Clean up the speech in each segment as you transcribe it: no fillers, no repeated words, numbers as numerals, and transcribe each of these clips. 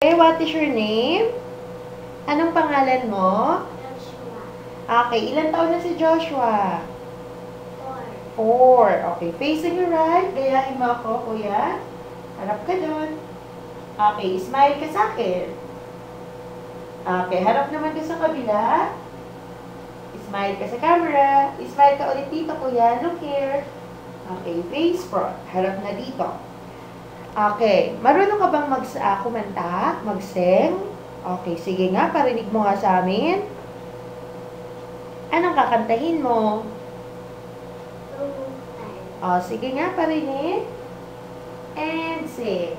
Okay, what is your name? Anong pangalan mo? Joshua. Okay, ilan taon na si Joshua? 4. 4. Okay, facing you right. Gayahin mo ako, kuya. Harap ka doon. Okay, smile ka sa akin. Okay, harap naman ka sa kabila. Smile ka sa camera. Smile ka ulit dito, kuya. Look here. Okay, face front. Harap na dito. Okay, marunong ka bang kumanta? Mag-sing? Okay, sige nga, parinig mo nga sa amin. Anong kakantahin mo? Oh, sige nga, parinig. And sing.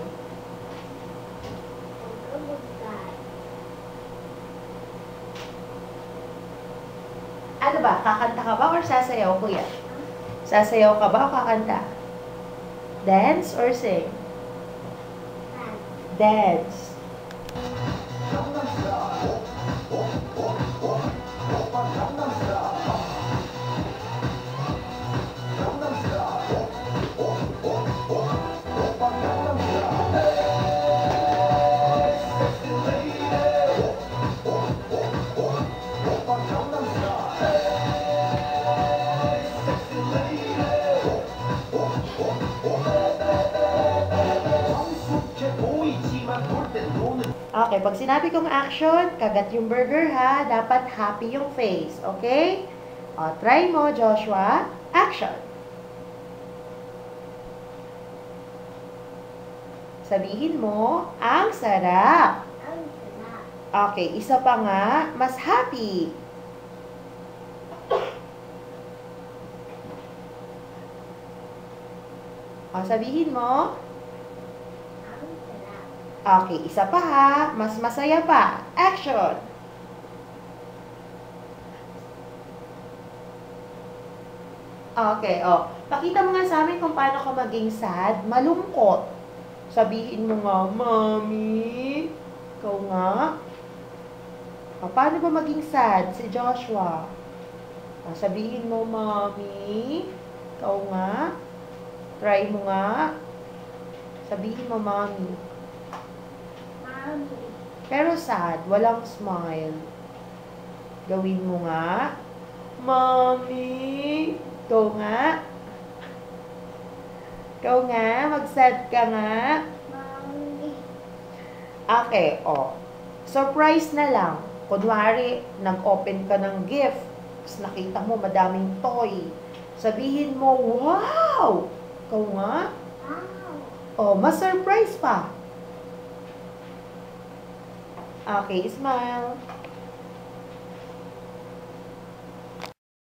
Ano ba? Kakanta ka ba or sasayaw, kuya? Sasayaw ka ba o kakanta? Dance or sing? Dance. Okay, pag sinabi kong action, kagat yung burger ha. Dapat happy yung face, okay? O, try mo, Joshua. Action. Sabihin mo, ang sarap. Okay, isa pa nga, mas happy. O, sabihin mo, okay, isa pa ha. Mas masaya pa. Action! Okay, oh. Pakita mo nga sa amin kung paano ka maging sad, malungkot. Sabihin mo nga, Mommy. Ikaw nga. O, paano ba maging sad si Joshua? O, sabihin mo, Mommy. Ikaw nga. Try mo nga. Sabihin mo, Mommy. Pero sad, walang smile. Gawin mo nga. Mommy! Ikaw nga. Ikaw nga, mag-sad ka nga. Mommy. Okay, oh. Surprise na lang. Kunwari, nag-open ka ng gift. Tapos nakita mo madaming toy. Sabihin mo, wow! Ikaw nga. Wow. Oh, mas surprise pa. Okay, smile.